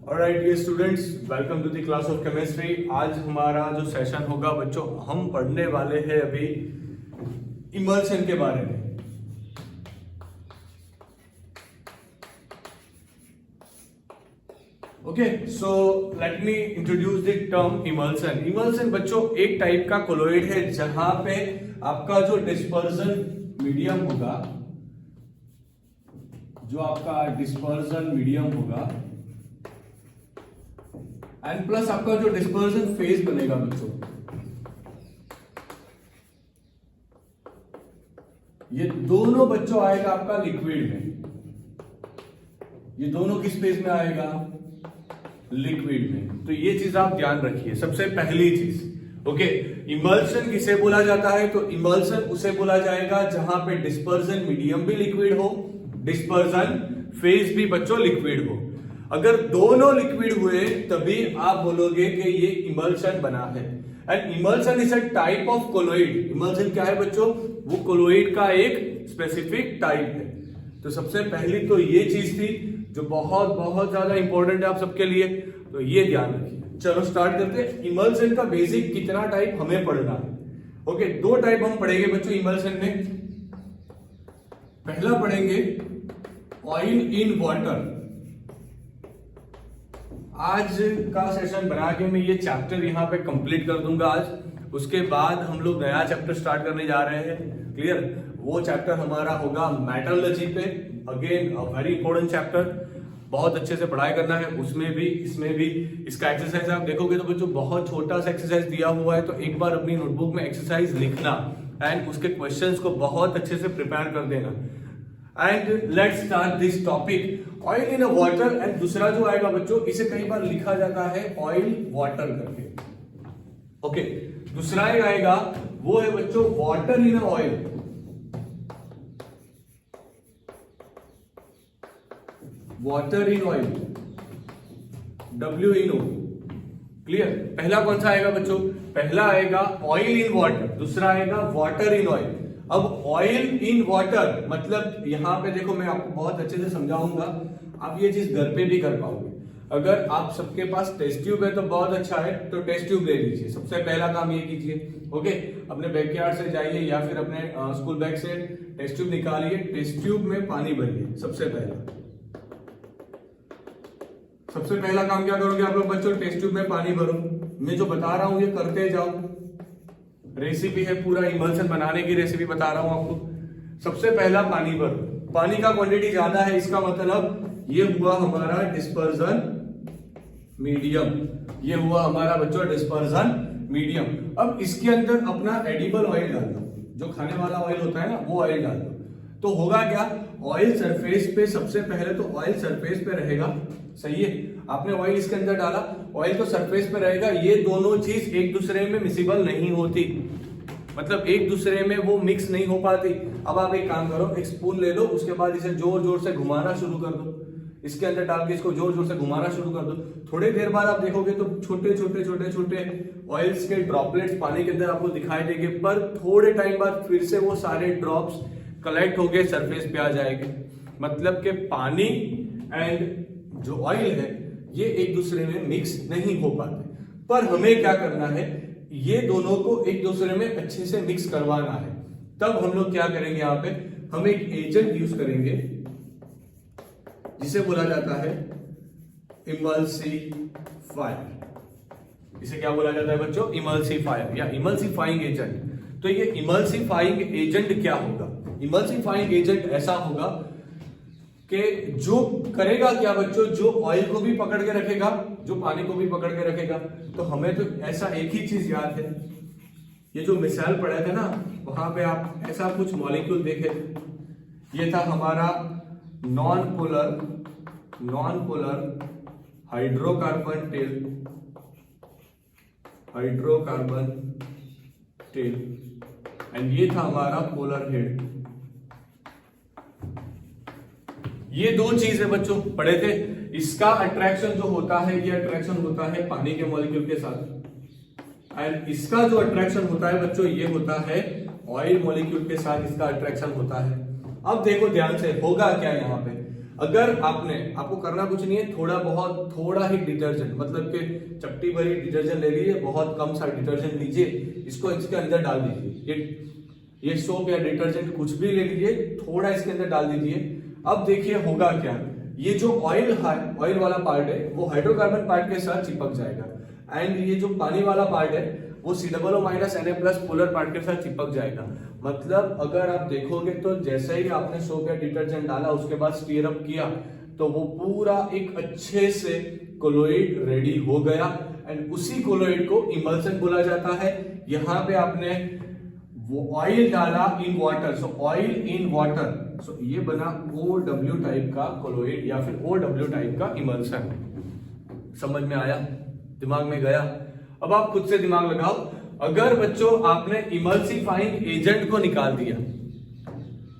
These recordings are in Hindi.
ऑलराइट ये students, welcome to the class of chemistry. आज हमारा जो सेशन होगा बच्चों, हम पढ़ने वाले हैं अभी इमल्शन के बारे में। Okay, so let me introduce the term emulsion. Emulsion बच्चों एक टाइप का कोलोइड है जहां पे आपका जो डिस्पर्जन मीडियम होगा, एंड प्लस आपका जो डिस्पर्जन फेज बनेगा बच्चों, ये दोनों बच्चों आएगा आपका लिक्विड में। ये दोनों किस फेज में आएगा? लिक्विड में। तो ये चीज आप ध्यान रखिए। सबसे पहली चीज, ओके, इमल्शन किसे बोला जाता है? तो इमल्शन उसे बोला जाएगा जहां पे डिस्पर्जन मीडियम भी लिक्विड हो, डिस्पर्जन फेज भी बच्चों लिक्विड हो। अगर दोनों लिक्विड हुए तभी आप बोलोगे कि ये इमल्शन बना है। And emulsion is a type of colloid. Emulsion क्या है बच्चों? वो कोलोइड का एक स्पेसिफिक टाइप है। तो सबसे पहली तो ये चीज थी जो बहुत बहुत ज्यादा इंपॉर्टेंट है आप सबके लिए, तो ये ध्यान रखिए। चलो स्टार्ट करते हैं। इमल्शन का बेसिक कितना टाइप हमें पढ़ना है? ओके, दो टाइप हम पढ़ेंगे बच्चों इमल्शन में। पहला पढ़ेंगे ऑयल इन वाटर। आज का सेशन बना के मैं ये चैप्टर यहाँ पे कंप्लीट कर दूंगा आज। उसके बाद हम लोग नया चैप्टर स्टार्ट करने जा रहे हैं। क्लियर? वो चैप्टर हमारा होगा मेटलर्जी पे। Again a very important chapter, बहुत अच्छे से पढ़ाई करना है। उसमें भी इसमें भी इसका एक्सरसाइज आप देखोगे तो बच्चों बहुत छोटा सा एक्सरसाइज दिया हुआ है। तो एक बार अपनी नोटबुक में एक्सरसाइज लिखना एंड उसके क्वेश्चंस को बहुत अच्छे से प्रिपेयर कर देना। And let's start this topic, oil in a water. And दूसरा जो आएगा बच्चों, इसे कई बार लिखा जाता है ऑयल वाटर करके। ओके, दूसरा आएगा वो है बच्चों water in a oil. Water in oil, WINO। Clear? पहला कौन सा आएगा बच्चों? पहला आएगा ऑयल इन वाटर, दूसरा आएगा वाटर इन ऑयल। अब ऑयल इन वाटर मतलब यहां पे देखो, मैं आपको बहुत अच्छे से समझाऊंगा, आप ये चीज घर पे भी कर पाओगे। अगर आप सबके पास टेस्ट ट्यूब है तो बहुत अच्छा है, तो टेस्ट ट्यूब ले लीजिए। सबसे पहला काम ये कीजिए, ओके, अपने बैकयार्ड से जाइए या फिर अपने स्कूल बैग से टेस्ट ट्यूब निकालिए, टेस्ट ट्यूब में पानी भरिए। सबसे पहला काम क्या करोगे आप लोग बच्चों? टेस्ट ट्यूब में पानी भरो। मैं जो बता रहा हूं ये करते जाओ। रेसिपी है, पूरा इमल्शन बनाने की रेसिपी बता रहा हूं आपको। सबसे पहला पानी भरो। पानी का क्वांटिटी ज्यादा है, इसका मतलब ये हुआ हमारा डिस्पर्जन मीडियम। ये हुआ हमारा बच्चों डिस्पर्जन मीडियम। अब इसके अंदर अपना एडिबल ऑयल डाल दो, जो खाने वाला ऑयल होता है ना, वो ऑयल डाल दो। तो होगा क्या? ऑयल सरफेस पे, सबसे पहले तो ऑयल सरफेस पे रहेगा। सही है? आपने ऑयल इसके अंदर डाला, ऑयल तो सरफेस पे रहेगा। ये दोनों चीज एक दूसरे में मिसिबल नहीं होती, मतलब एक दूसरे में वो मिक्स नहीं हो पाती। अब आप एक काम करो, एक स्पून ले लो, उसके बाद इसे जोर जोर से घुमाना शुरू कर दो। इसके अंदर डाल के इसको जोर जोर से घुमाना शुरू कर दो। थोड़ी देर बाद आप देखोगे तो छोटे छोटे छोटे छोटे ऑयल्स के ड्रॉपलेट्स पानी के अंदर आपको दिखाई देंगे। पर थोड़े टाइम बाद फिर से वो सारे ड्रॉप्स कलेक्ट होके सरफेस पे आ जाएंगे। मतलब कि पानी एंड जो ऑयल है ये एक दूसरे में मिक्स नहीं हो पाते। पर हमें क्या करना है? ये दोनों को एक दूसरे में अच्छे से मिक्स करवाना है। तब हम लोग क्या करेंगे? यहां पे हम एक एजेंट यूज करेंगे जिसे बोला जाता है इमल्सिफायर। इसे क्या बोला जाता है बच्चों? इमल्सिफायर या इमल्सिफाइंग एजेंट। तो ये इमल्सिफाइंग एजेंट क्या होगा? इमल्सिफाइंग एजेंट ऐसा होगा कि जो करेगा क्या बच्चों, जो ऑयल को भी पकड़ के रखेगा, जो पानी को भी पकड़ के रखेगा। तो हमें तो ऐसा एक ही चीज याद है, ये जो मिसाल पढ़ा था ना, वहां पे आप ऐसा कुछ मॉलिक्यूल देखे थे। ये था हमारा non polar hydrocarbon tail and ये था हमारा पोलर हेड। ये दो चीजें बच्चों पढ़े थे। इसका अट्रैक्शन जो होता है, ये अट्रैक्शन होता है पानी के मॉलिक्यूल के साथ, एंड इसका जो अट्रैक्शन होता है बच्चों, ये होता है ऑयल मॉलिक्यूल के साथ। इसका अट्रैक्शन होता है। अब देखो ध्यान से, होगा क्या यहाँ पे? अगर आपको करना कुछ नहीं है, थोड़ा ही डिटर्जेंट, मतलब कि चपटी भरी डिटर्जेंट ले लीजिए, बहुत कम सा डिटर्जेंट लीजिए, इसको इसके अंदर डाल दीजिए। ये सोप या डिटर्जेंट कुछ भी ले लीजिए, थोड़ा इसके अंदर डाल दीजिए। अब देखिए होगा क्या, ये जो ऑयल वाला पार्ट है वो हाइड्रोकार्बन पार्ट के साथ चिपक जाएगा, एंड ये जो पानी वाला पार्ट है वो COO- पोलर पार्ट के साथ चिपक जाएगा। मतलब अगर आप देखोगे तो जैसे ही आपने सोप या डिटर्जेंट डाला, उसके बाद स्टीयर अप किया, तो वो पूरा एक अच्छे से कोलोइड रेडी हो गया, एंड उसी कोलोइड को इमल्सन बोला जाता है। यहाँ पे आपने वो ऑयल डाला in water, so oil in water, so ये बना OW टाइप का कोलोइड या फिर OW टाइप का इमल्सन। समझ में आया? दिमाग में गया? अब आप खुद से दिमाग लगाओ, अगर बच्चों आपने इमल्सिफाइंग एजेंट को निकाल दिया,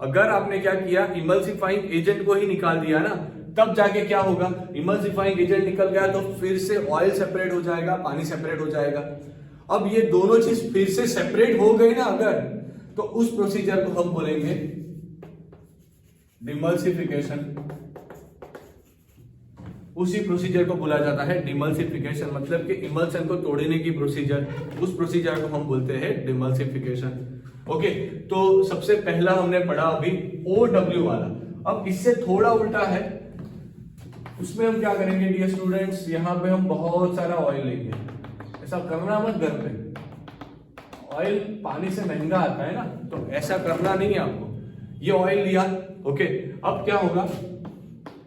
अगर आपने क्या किया, इमल्सिफाइंग एजेंट को ही निकाल दिया ना, तब जाके क्या होगा, इमल्सिफाइंग एजेंट निकल गया तो फिर से ऑयल सेपरेट हो जाएगा, पानी सेपरेट हो जाएगा। अब ये दोनों चीज फिर से सेपरेट हो गई ना अगर, तो उस प्रोसीजर को हम बोलेंगे डिमल्सिफिकेशन। उसी प्रोसीजर को बोला जाता है डिमल्सिफिकेशन, मतलब कि इमल्सन को तोड़ने की प्रोसीजर, उस प्रोसीजर को हम बोलते हैं डिमल्सिफिकेशन। ओके, तो सबसे पहला हमने पढ़ा अभी OW वाला। अब इससे थोड़ा उल्टा है, उसमें हम क्या करेंगे डियर स्टूडेंट्स, यहां पे हम बहुत सारा ऑयल लेंगे। ऐसा करना मत घर पे, ऑयल पानी से महंगा आता है ना, तो ऐसा करना नहीं है आपको। ये ऑयल लिया, ओके, अब क्या होगा,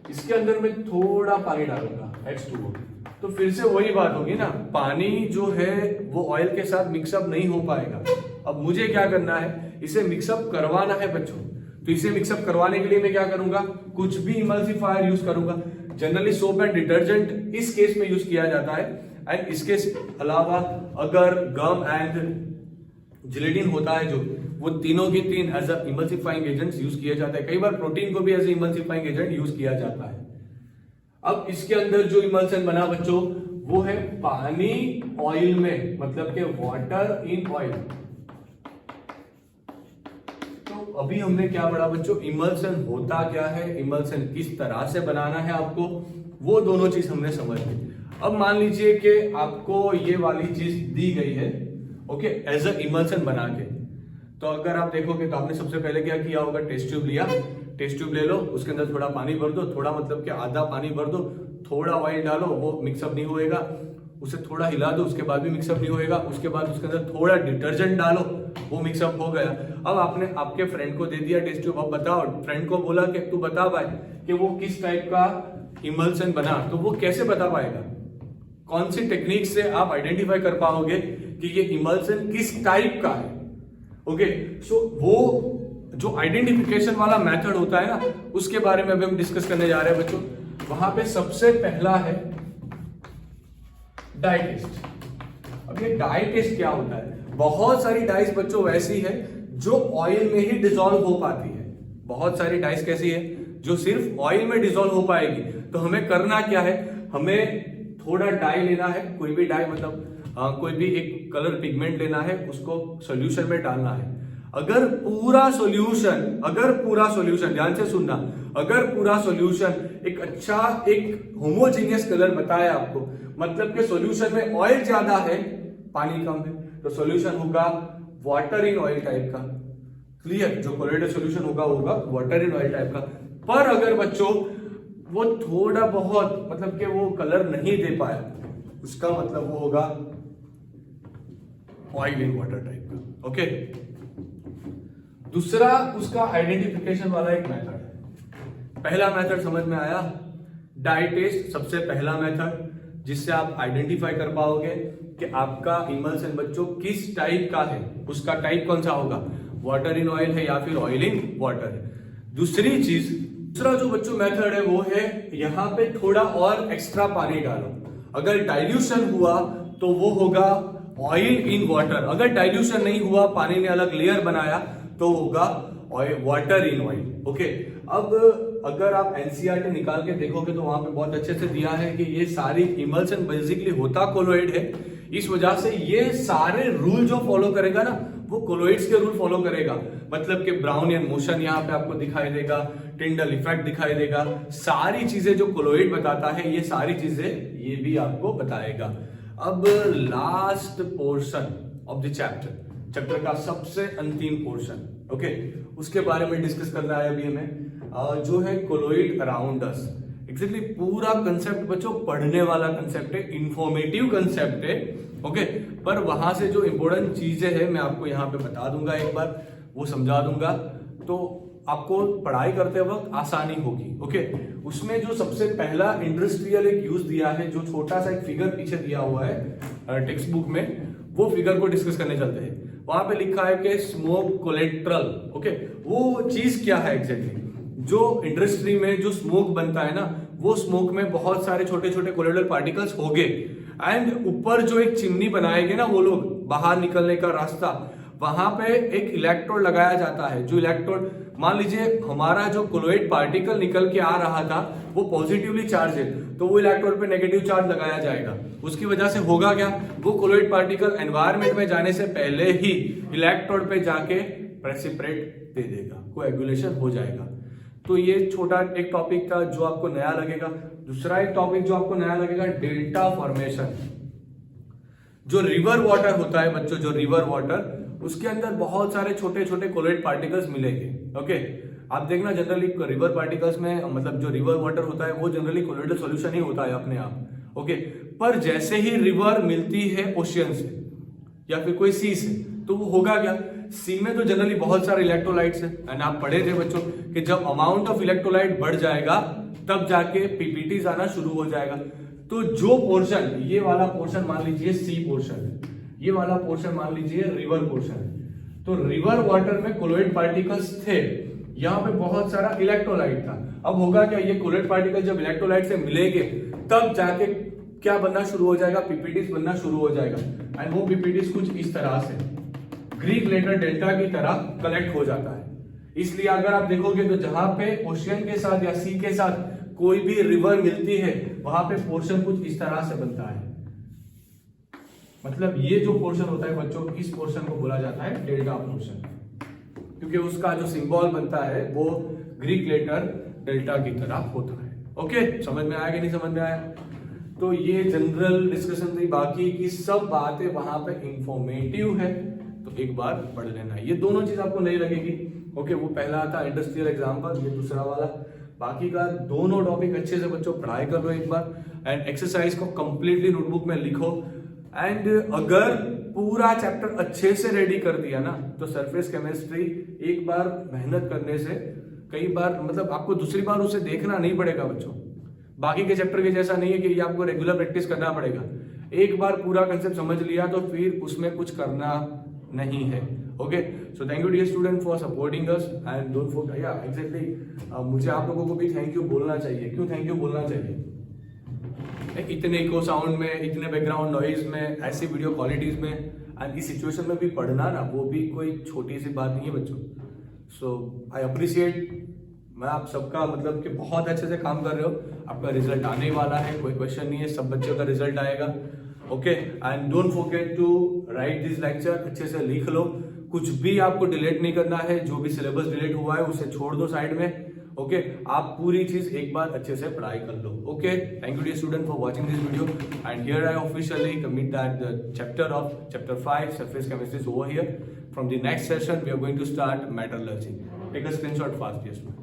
इसके अंदर मैं थोड़ा पानी डालूंगा H2O, तो फिर से वही बात होगी ना, पानी जो है वो ऑयल के साथ मिक्सअप नहीं हो पाएगा। अब मुझे क्या करना है, इसे मिक्सअप करवाना है बच्चों, तो इसे मिक्सअप करवाने के लिए मैं क्या करूंगा, कुछ भी इमल्सिफायर यूज करूंगा। जनरली सोप एंड डिटर्जेंट इस केस में यूज किया जाता है, एंड इसके अलावा अगर गम एंड जिलेटिन होता है जो, वो तीनों की तीन as a emulsifying agents use किया जाता है। कई बार प्रोटीन को भी एज इमल्सिफाइंग एजेंट यूज किया जाता है। अब इसके अंदर जो इमल्सन बना बच्चों, वो है पानी ऑयल में, मतलब के वाटर इन ऑयल। तो अभी हमने क्या पढ़ा बच्चों, इमल्सन होता क्या है, इमल्सन किस तरह से बनाना है आपको, वो दोनों चीज हमने समझ ली। अब मान लीजिए कि आपको ये वाली चीज दी गई है, ओके, एज अ इमल्सन बना के, तो अगर आप देखोगे तो आपने सबसे पहले क्या किया होगा, टेस्ट ट्यूब लिया, टेस्ट ट्यूब ले लो, उसके अंदर थोड़ा पानी भर दो, थोड़ा मतलब कि आधा पानी भर दो, थोड़ा ऑयल डालो, वो मिक्सअप नहीं होएगा, उसे थोड़ा हिला दो, उसके बाद भी मिक्सअप नहीं होएगा, उसके बाद उसके अंदर थोड़ा डिटर्जेंट डालो, वो मिक्सअप हो गया। अब आपने आपके फ्रेंड को दे दिया टेस्ट ट्यूब, अब बताओ, फ्रेंड को बोला कि तू बता भाई कि वो किस टाइप का इमल्सन बना, तो वो कैसे बता पाएगा, कौन सी टेक्निक से आप आइडेंटिफाई कर पाओगे कि ये इमल्सन किस टाइप का है। ओके, सो वो जो आइडेंटिफिकेशन वाला मेथड होता है ना, उसके बारे में अभी हम डिस्कस करने जा रहे हैं बच्चों। वहां पे सबसे पहला है डाई टेस्ट। अब ये डाई टेस्ट क्या होता है, बहुत सारी डाइस बच्चों वैसी है जो ऑयल में ही डिसॉल्व हो पाती है। बहुत सारी डाइस कैसी है जो सिर्फ ऑयल में डिसॉल्व हो पाएगी। तो हमें करना क्या है, हमें थोड़ा डाई लेना है, कोई भी डाई मतलब कोई भी एक कलर पिगमेंट लेना है, उसको सॉल्यूशन में डालना है। अगर पूरा सॉल्यूशन ध्यान से सुनना, अगर पूरा सॉल्यूशन एक अच्छा एक होमोजीनियस कलर बताया आपको, मतलब कि सॉल्यूशन में ऑयल ज्यादा है पानी कम है, तो सॉल्यूशन होगा वाटर इन ऑयल टाइप का। क्लियर, जो कोलोइडल सॉल्यूशन होगा वाटर इन ऑयल टाइप का। पर अगर बच्चों वो थोड़ा बहुत मतलब कि वो कलर नहीं दे पाया, उसका मतलब वो होगा ऑयल इन वाटर टाइप का। ओके, दूसरा उसका आइडेंटिफिकेशन वाला एक मेथड है। पहला मेथड समझ में आया, डाई टेस्ट सबसे पहला मेथड जिससे आप आइडेंटिफाई कर पाओगे कि आपका इमल्सन बच्चों किस टाइप का है, उसका टाइप कौन सा होगा, वाटर इन ऑयल है या फिर ऑयल इन वाटर है। दूसरा जो बच्चों मेथड है वो है यहां पे थोड़ा और एक्स्ट्रा पानी डालो। अगर डाइल्यूशन हुआ तो वो होगा ऑयल इन वाटर, अगर डाइल्यूशन नहीं हुआ, पानी ने अलग लेयर बनाया, तो होगा वाटर इन ऑयल। ओके, अब अगर आप एनसीईआरटी निकाल के देखोगे तो वहां पे बहुत अच्छे से दिया है कि ये सारी इमल्सन बेसिकली होता कोलोइड है, इस वजह से ये सारे रूल जो फॉलो करेगा ना वो कोलोइड्स के रूल फॉलो करेगा। मतलब कि ब्राउनियन मोशन यहाँ पे आपको दिखाई देगा, टिंडल इफेक्ट दिखाई देगा, सारी चीजें जो कोलोइड बताता है ये सारी चीजें ये भी आपको बताएगा। अब last portion of the chapter का सबसे अंतिम पोर्शन, ओके, उसके बारे में डिस्कस करना है अभी हमें, जो है कोलोइड अराउंड अस। एग्जैक्टली पूरा कंसेप्ट बच्चों पढ़ने वाला कंसेप्ट है, इंफॉर्मेटिव कंसेप्ट है, ओके, पर वहां से जो इंपॉर्टेंट चीजें हैं मैं आपको यहाँ पे बता दूंगा, एक बार वो समझा दूंगा, तो आपको पढ़ाई करते वक्त आसानी होगी, ओके। उसमें जो सबसे पहला इंडस्ट्रियल एक यूज दिया है, जो छोटा सा एक फिगर पीछे दिया हुआ है टेक्स्ट बुक में, वो फिगर को डिस्कस करने चलते हैं। वहां पे लिखा है कि स्मोक कोलेट्रल, ओके, वो चीज क्या है एग्जैक्टली? जो इंडस्ट्री में जो स्मोक बनता है ना, वो स्मोक में बहुत सारे छोटे छोटे कोलोइडल पार्टिकल्स होंगे, एंड ऊपर जो एक चिमनी बनाएंगे ना वो लोग, बाहर निकलने का रास्ता, वहां पे एक इलेक्ट्रोड लगाया जाता है। जो इलेक्ट्रोड, मान लीजिए हमारा जो कोलोइड पार्टिकल निकल के आ रहा था वो पॉजिटिवली चार्ज है, तो वो इलेक्ट्रोड पे नेगेटिव चार्ज लगाया जाएगा। उसकी वजह से होगा क्या, वो कोलोइड पार्टिकल एनवायरमेंट में जाने से पहले ही इलेक्ट्रोड पे जाके प्रेसिपिटेट दे देगा, कोएगुलेशन हो जाएगा। तो ये छोटा एक टॉपिक था जो आपको नया लगेगा। दूसरा एक टॉपिक जो आपको नया लगेगा, डेल्टा फॉर्मेशन। जो रिवर वाटर होता है बच्चों, जो रिवर वाटर, उसके अंदर बहुत सारे छोटे छोटे कोलोइड पार्टिकल्स मिलेंगे, ओके। आप देखना जनरली रिवर पार्टिकल्स में, मतलब जो रिवर वाटर होता है वो जनरली कोलोइडल सॉल्यूशन ही होता है अपने आप, ओके। पर जैसे ही रिवर मिलती है ओशियन से या फिर कोई सी से, तो वो होगा क्या, सी में तो जनरली बहुत सारे इलेक्ट्रोलाइट्स हैं, एंड आप पढ़े थे बच्चों कि जब अमाउंट ऑफ इलेक्ट्रोलाइट बढ़ जाएगा तब जाके पीपीटीज आना शुरू हो जाएगा। तो जो पोर्शन, ये वाला पोर्शन मान लीजिए सी पोर्शन है, ये वाला पोर्शन मान लीजिए रिवर पोर्शन है। तो रिवर वाटर में कोलोइड पार्टिकल्स थे, यहाँ पे बहुत सारा इलेक्ट्रोलाइट था। अब होगा क्या, ये कोलोइड पार्टिकल जब इलेक्ट्रोलाइट से मिलेंगे तब जाके क्या बनना शुरू हो जाएगा, पीपीटीज बनना शुरू हो जाएगा, एंड वो पीपीटीज कुछ इस तरह से ग्रीक लेटर डेल्टा की तरह कलेक्ट हो जाता है। इसलिए अगर आप देखोगे तो जहां पे ओशियन के साथ या सी के साथ कोई भी रिवर मिलती है, वहां पे पोर्शन कुछ इस तरह से बनता है। मतलब ये जो पोर्शन होता है बच्चों, इस पोर्शन को बोला जाता है डेल्टा पोर्शन, क्योंकि उसका जो सिंबल बनता है वो ग्रीक लेटर डेल्टा की तरह होता है। ओके, समझ में आया कि नहीं समझ में आया? तो ये जनरल डिस्कशन थी, बाकी की सब बातें वहां पे इंफॉर्मेटिव है, तो एक बार पढ़ लेना। ये दोनों चीज आपको नहीं लगेगी, ओके। वो पहला था इंडस्ट्रियल एग्जाम्पल, ये दूसरा वाला। बाकी का दोनों टॉपिक अच्छे से बच्चों पढ़ाई कर लो एक बार, एंड एक्सरसाइज को कंप्लीटली नोटबुक में लिखो। एंड अगर पूरा चैप्टर अच्छे से रेडी कर दिया ना, तो सरफेस केमिस्ट्री एक बार मेहनत करने से कई बार, मतलब आपको दूसरी बार उसे देखना नहीं पड़ेगा बच्चों। बाकी के चैप्टर के जैसा नहीं है कि ये आपको रेगुलर प्रैक्टिस करना पड़ेगा। एक बार पूरा कंसेप्ट समझ लिया तो फिर उसमें कुछ करना नहीं है। Okay, so thank you dear student for supporting us, and don't forget, या एग्जैक्टली मुझे आप लोगों को भी थैंक यू बोलना चाहिए। क्यों थैंक यू बोलना चाहिए? इतने इको साउंड में, इतने बैकग्राउंड नॉइज में, ऐसी वीडियो क्वालिटीज में, एंड इस सिचुएशन में भी पढ़ना ना, वो भी कोई छोटी सी बात नहीं है बच्चों। सो आई अप्रिशिएट, मैं आप सबका मतलब कि बहुत अच्छे से काम कर रहे हो। आपका रिजल्ट आने वाला है, कोई क्वेश्चन नहीं है, सब बच्चों का रिजल्ट आएगा। Okay, and don't forget to write this lecture, अच्छे से लिख लो। कुछ भी आपको डिलीट नहीं करना है, जो भी सिलेबस डिलीट हुआ है उसे छोड़ दो साइड में। ओके, आप पूरी चीज एक बार अच्छे से पढ़ाई कर लो। Okay, thank you dear student for watching this video, and here I officially commit that the chapter 5 surface chemistry is over here. From the next session we are going to start metallurgy. Take a screenshot fast, yes ma'am.